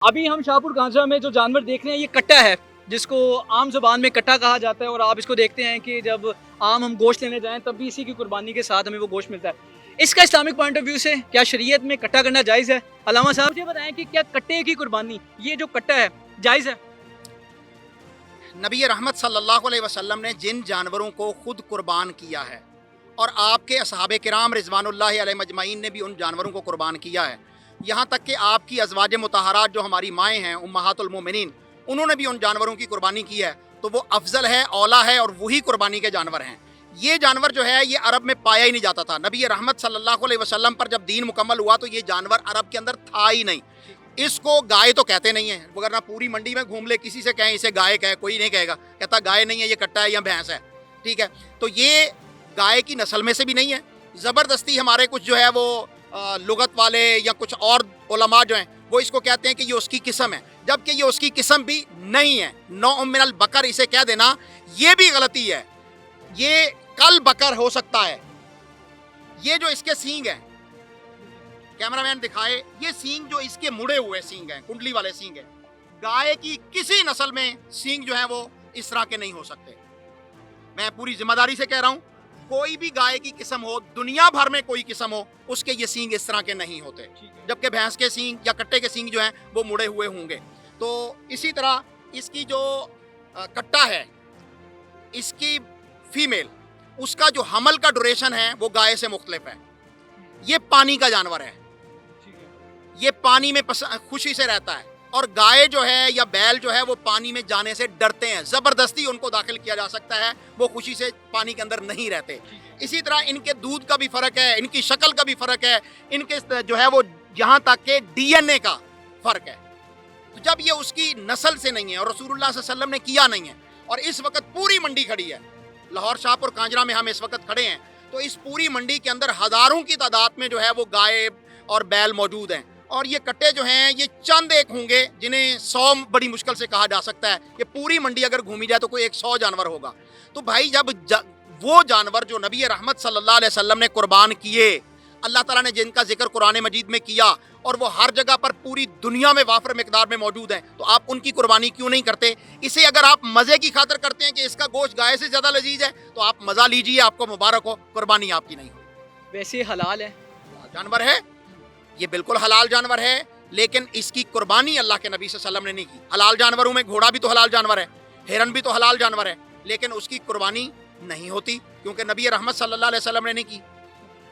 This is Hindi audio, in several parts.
अभी हम शाहपुर कांझा में जो जानवर देख रहे हैं ये कट्टा है, जिसको आम ज़ुबान में कट्टा कहा जाता है। और आप इसको देखते हैं कि जब आम हम गोश्त लेने जाएँ तब भी इसी की कुर्बानी के साथ हमें वो गोश्त मिलता है। इसका इस्लामिक पॉइंट ऑफ व्यू से क्या शरीयत में कट्टा करना जायज़ है? अल्लामा साहब मुझे बताएं कि क्या कट्टे की कुर्बानी, ये जो कट्टा है, जायज़ है? नबी रहमत सल्लल्लाहु अलैहि वसल्लम ने जिन जानवरों को खुद कुर्बान किया है और आपके असहाबे किराम रिजवानुल्लाहि अलैहिम अजमईन ने भी उन जानवरों को कुर्बान किया है, यहाँ तक कि आपकी अज़वाज मुतहरात जो हमारी माएँ हैं उम्महातुल मोमिनीन, उन्होंने भी उन जानवरों की कुर्बानी की है, तो वो अफजल है, औला है और वही कुर्बानी के जानवर हैं। ये जानवर जो है ये अरब में पाया ही नहीं जाता था। नबी रहमत सल्लल्लाहु अलैहि वसल्लम पर जब दीन मुकम्मल हुआ तो ये जानवर अरब के अंदर था ही नहीं। इसको गाय तो कहते नहीं है, वरना पूरी मंडी में घूम ले किसी से कहें इसे गाय कहे, कोई नहीं कहेगा, कहता गाय नहीं है ये कट्टा है या भैंस है, ठीक है। तो ये गाय की नस्ल में से भी नहीं है। ज़बरदस्ती हमारे कुछ जो है वो लुगत वाले या कुछ और उलमा जो हैं वो इसको कहते हैं कि ये उसकी किस्म है, जबकि ये उसकी किस्म भी नहीं है। नौ मिनल बकर इसे कह देना ये भी गलती है। ये कल बकर हो सकता है। ये जो इसके सींग हैं, कैमरामैन दिखाए, ये सींग जो इसके मुड़े हुए सींग हैं, कुंडली वाले सींग हैं, गाय की किसी नस्ल में सींग जो है वो इस तरह के नहीं हो सकते। मैं पूरी जिम्मेदारी से कह रहा हूं, कोई भी गाय की किस्म हो, दुनिया भर में कोई किस्म हो, उसके ये सींग इस तरह के नहीं होते, जबकि भैंस के सींग या कट्टे के सींग जो हैं वो मुड़े हुए होंगे। तो इसी तरह इसकी जो कट्टा है, इसकी फीमेल, उसका जो हमल का ड्यूरेशन है वो गाय से मुख्तलिफ है। ये पानी का जानवर है, ये पानी में खुशी से रहता है, और गाय जो है या बैल जो है वो पानी में जाने से डरते हैं, ज़बरदस्ती उनको दाखिल किया जा सकता है, वो खुशी से पानी के अंदर नहीं रहते। इसी तरह इनके दूध का भी फ़र्क है, इनकी शक्ल का भी फ़र्क है, इनके जो है वो यहाँ तक के डीएनए का फ़र्क है। तो जब ये उसकी नस्ल से नहीं है और रसूलुल्लाह सल्लल्लाहु अलैहि वसल्लम ने किया नहीं है, और इस वक्त पूरी मंडी खड़ी है, लाहौर शाहपुर कांजरा में हम इस वक्त खड़े हैं, तो इस पूरी मंडी के अंदर हज़ारों की तादाद में जो है वो गाय और बैल मौजूद हैं। और ये कट्टे जो हैं ये चंद एक होंगे जिन्हें 100 बड़ी मुश्किल से कहा जा सकता है। ये पूरी मंडी अगर घूमी जाए तो कोई 100 जानवर होगा। तो भाई जब वो जानवर जो नबी रहमत सल्लल्लाहु अलैहि वसल्लम ने कुर्बान किए, अल्लाह ताला ने जिनका जिक्र कुरान मजीद में किया, और वो हर जगह पर पूरी दुनिया में वाफर मिकदार में मौजूद हैं, तो आप उनकी कुर्बानी क्यों नहीं करते? इसे अगर आप मज़े की खातिर करते हैं कि इसका गोश्त गाय से ज़्यादा लजीज है, तो आप मज़ा लीजिए, आपको मुबारक हो, कुर्बानी आपकी नहीं हो। वैसे हलाल है, जानवर है, ये बिल्कुल हलाल जानवर है, लेकिन इसकी कुर्बानी अल्लाह के नबी सल्लल्लाहु अलैहि वसल्लम ने नहीं की। हलाल जानवरों में घोड़ा भी तो हलाल जानवर है, हिरन भी तो हलाल जानवर है, लेकिन उसकी कुर्बानी नहीं होती क्योंकि नबी रहमत सल्लल्लाहु अलैहि वसल्लम ने नहीं की।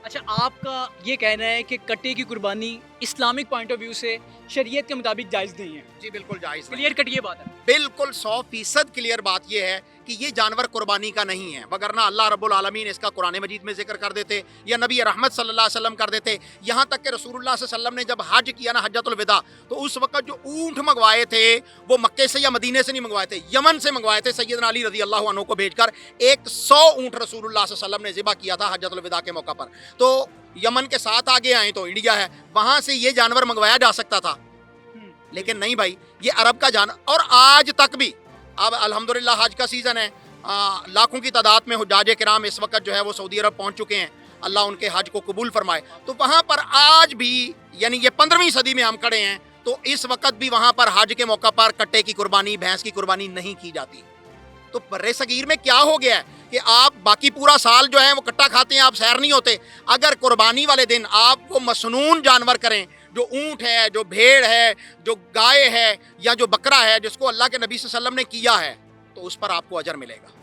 अच्छा, आपका ये कहना है कि कट्टे की कुर्बानी इस्लामिक पॉइंट ऑफ व्यू से शरीयत के मुताबिक जायज़ नहीं है? जी बिल्कुल जायज़ नहीं। क्लियर कट ये बात है, बिल्कुल 100% क्लियर बात यह है कि ये जानवर कुर्बानी का नहीं है, वगरना अल्लाह रब्बुल आलमीन इसका कुरान मजीद में जिक्र कर देते या नबी रहमत सल्लल्लाहु अलैहि वसल्लम कर देते। यहाँ तक कि रसूलुल्लाह सल्लल्लाहु अलैहि वसल्लम ने जब हज किया ना, हज्जतुल विदा, तो उस वक्त जो ऊँट मंगवाए थे वो मक्के से या मदीने से नहीं मंगवाए थे, यमन से मंगवाए थे। सैयदना अली रज़ी अल्लाह अन्हु को भेजकर 100 ऊँट रसूलुल्लाह सल्लल्लाहु अलैहि वसल्लम ने ज़िबा किया था हज्जतुल विदा के मौका पर। तो यमन के साथ आगे आए तो इंडिया है, वहाँ से ये जानवर मंगवाया जा सकता था, लेकिन नहीं भाई, ये अरब का जानवर। और आज तक भी, अब अल्हम्दुलिल्लाह हज का सीज़न है, लाखों की तादाद में हुज्जाज किराम इस वक्त जो है वो सऊदी अरब पहुंच चुके हैं, अल्लाह उनके हज को कबूल फरमाए। तो वहाँ पर आज भी, यानी ये 15वीं सदी में हम खड़े हैं, तो इस वक्त भी वहाँ पर हज के मौका पर कट्टे की कुर्बानी, भैंस की कुर्बानी नहीं की जाती। तो बर्रे सगीर में क्या हो गया है कि आप बाकी पूरा साल जो है वो कट्टा खाते हैं, आप सैर नहीं होते। अगर कुर्बानी वाले दिन आप वो मसनून जानवर करें, जो ऊँट है, जो भेड़ है, जो गाय है, या जो बकरा है, जिसको अल्लाह के नबी सल्लल्लाहु अलैहि वसल्लम ने किया है, तो उस पर आपको अजर मिलेगा।